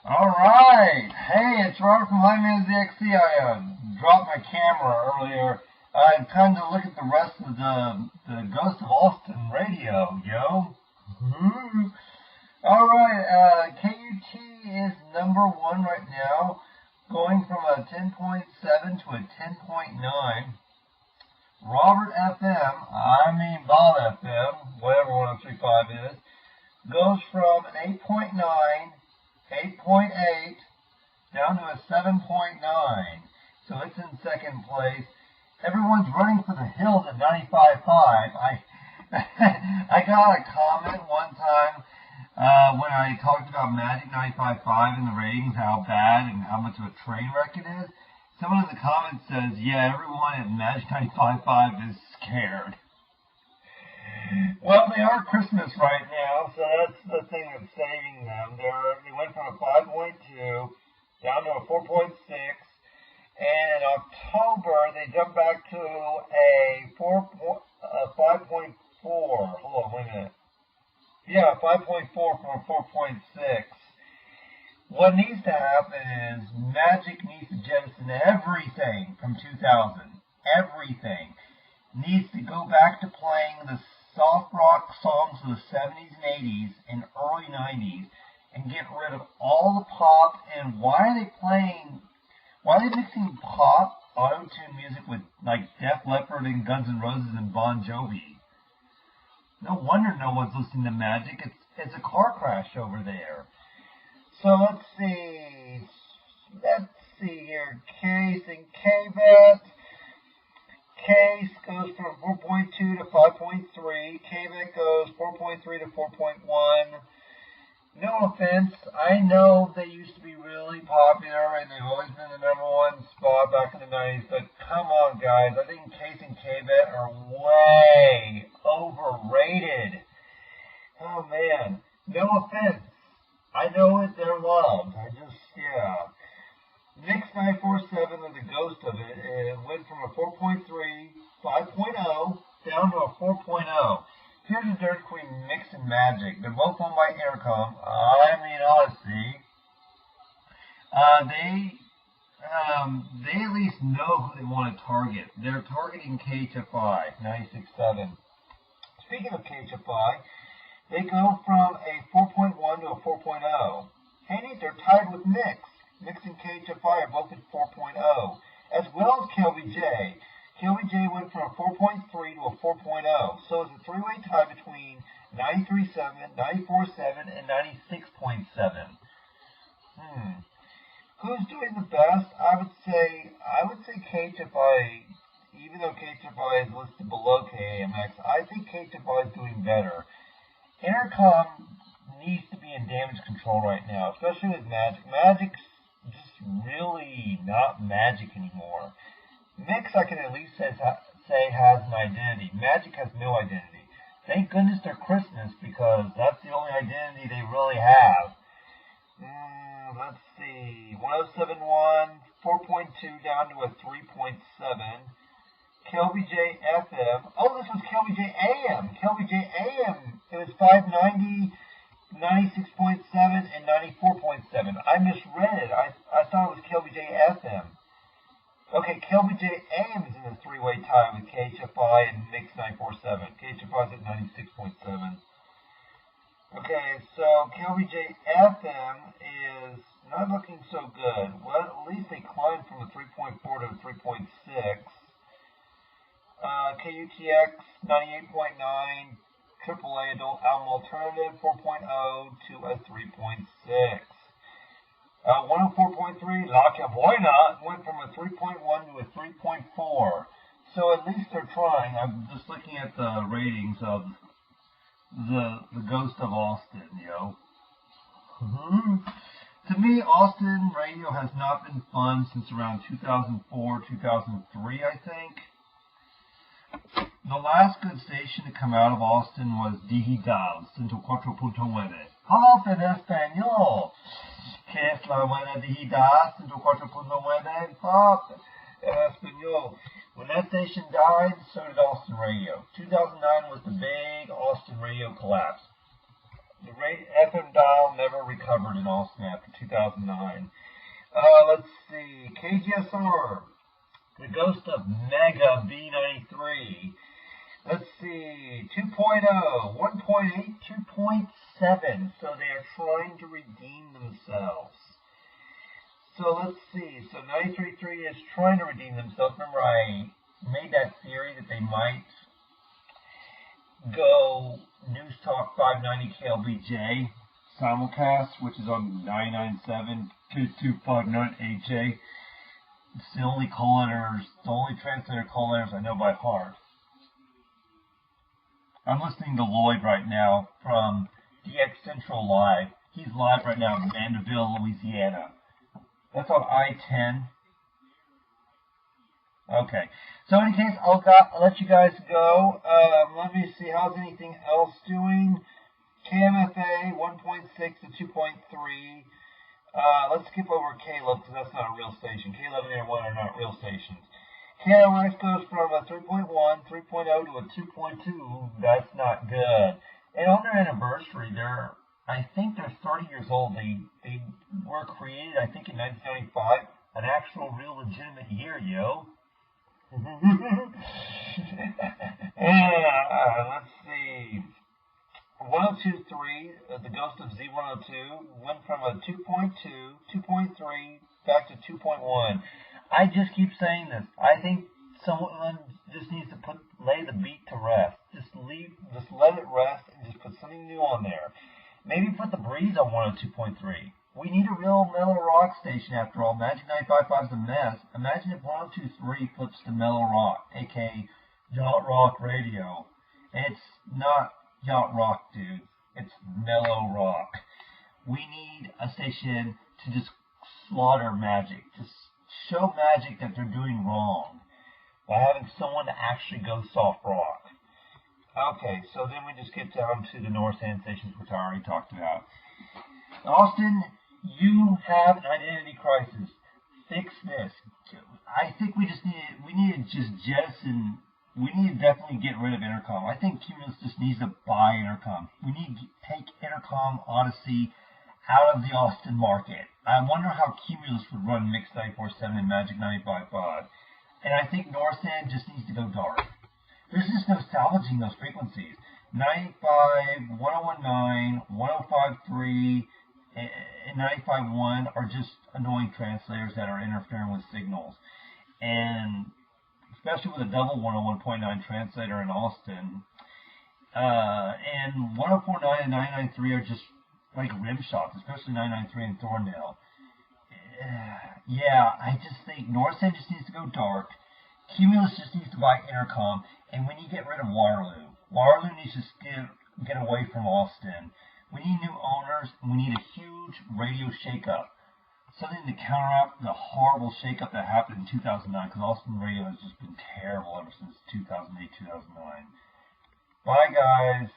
Alright, hey, it's Robert from Highman ZXC. I dropped my camera earlier. I'm trying to look at the rest of the Ghost of Austin radio, yo. Alright, KUT is number 1 right now, going from a 10.7 to a 10.9. Robert FM, Bob FM, whatever 103.5 is, goes from an 8.9, 8.8, down to a 7.9. So it's in second place. Everyone's running for the hills at 95.5. I got a comment one time when I talked about Magic 95.5 and the ratings, how bad and how much of a train wreck it is. Someone in the comments says, yeah, everyone at Magic 95.5 is scared. Well, they are Christmas right now, so that's the thing that's saving them. They went from a 5.2 down to a 4.6, and in October they jumped back to a 5.4. Hold on, wait a minute. Yeah, 5.4 from a 4.6. What needs to happen is Magic needs to jettison everything from 2000. Everything needs to go back to playing the soft rock songs of the 70s and 80s and early 90s and get rid of all the pop. And why are they mixing pop auto-tune music with like Def Leppard and Guns N' Roses and Bon Jovi? No wonder no one's listening to Magic. It's a car crash over there. So let's see here. Case and KVET. Case goes from 4.2 to 5.3. KVET goes 4.3 to 4.1. No offense, I know they used to be really popular and they've always been the number 1 spot back in the 90s, but come on guys, I think Case and KVET are way overrated. Oh man, no offense. I know it, they're loved. Mix 947 and the ghost of it went from a 4.3, 5.0, down to a 4.0. Here's a Dirt Queen Mix and Magic. They're both owned by Intercom. Odyssey. They at least know who they want to target. They're targeting KHFI 96.7. Speaking of KHFI, they go from a 4.1 to a 4.0. Hey, they're tied with Mix. Mix and KHFI are both at 4.0, as well as KLBJ. KLBJ went from a 4.3 to a 4.0, so it's a three-way tie between 93.7, 94.7, and 96.7. Who's doing the best? I would say KHFI. Even though KHFI is listed below KAMX, I think KHFI is doing better. Intercom needs to be in damage control right now, especially with Magic. Magic's just really not Magic anymore. Mix, I can at least say has an identity. Magic has no identity. Thank goodness they're Christmas, because that's the only identity they really have. Let's see. 107.1, 4.2 down to a 3.7. KLBJ FM. Oh, this was KLBJ AM. KLBJ AM. It was 590, 96.7, and 94.7. I misread it. I thought it was KLBJ FM. Okay, KLBJ AM is in a three-way tie with KHFI and Mix 947. KHFI is at 96.7. Okay, so KLBJ FM is not looking so good. Well, at least they climbed from a 3.4 to a 3.6. KUTX 98.9, AAA Adult Album Alternative 4.0 to a 3.6. 104.3 La Cabuena went from a 3.1 to a 3.4. So at least they're trying. I'm just looking at the ratings of the Ghost of Austin, yo. To me, Austin radio has not been fun since around 2004, 2003, I think. The last good station to come out of Austin was Digital 104.9. Half en español. Que es la buena Digital 104.9? Half en español. When that station died, so did Austin Radio. 2009 was the big Austin Radio collapse. The FM dial never recovered in Austin after 2009. Let's see. KGSR. The Ghost of Mega B93. Let's see. 2.0, 1.8, 2.7. So they are trying to redeem themselves. So let's see. So 93.3 is trying to redeem themselves. Remember, I made that theory that they might go News Talk 590 KLBJ simulcast, which is on 997 2259 AJ. It's the only call letters, the only translator call letters I know by heart. I'm listening to Lloyd right now from DX Central Live. He's live right now in Mandeville, Louisiana. That's on I-10. Okay. So in any case, I'll let you guys go. Let me see. How's anything else doing? KMFA 1.6 to 2.3. Let's skip over Caleb because that's not a real station. Caleb and 1 are not real stations. KLX goes from a 3.1, 3.0 to a 2.2. That's not good. And on their anniversary, I think they're 30 years old. They were created, I think, in 1995. An actual, real, legitimate year, yo. Let's see. 102.3, the Ghost of Z102, went from a 2.2, 2.3, back to 2.1. I just keep saying this. I think someone just needs to lay the beat to rest. Just let it rest and just put something new on there. Maybe put the Breeze on 102.3. We need a real mellow rock station after all. Magic 95.5 is a mess. Imagine if 102.3 flips to mellow rock, aka yacht rock radio. And it's not yacht rock, dude. It's mellow rock. We need a station to just slaughter Magic, to show Magic that they're doing wrong by having someone to actually go soft rock. Okay, so then we just get down to the North End stations, which I already talked about. Austin, you have an identity crisis. Fix this. I think we need to just jettison. We need to definitely get rid of Intercom. I think Cumulus just needs to buy Intercom. We need to take Intercom Odyssey out of the Austin market. I wonder how Cumulus would run Mix 94.7 and Magic 95.5. And I think North End just needs to go dark. There's just no salvaging those frequencies. 95, 101.9, 105.3, and 95.1 are just annoying translators that are interfering with signals. And especially with a double 101.9 translator in Austin. And 104.9 and 993 are just like rim shots, especially 993 in Thorndale. Yeah, I just think North End just needs to go dark. Cumulus just needs to buy Intercom, and we need to get rid of Waterloo. Waterloo needs to get away from Austin. We need new owners, and we need a huge radio shakeup. Something to counteract the horrible shakeup that happened in 2009, because Austin radio has just been terrible ever since 2008, 2009. Bye, guys.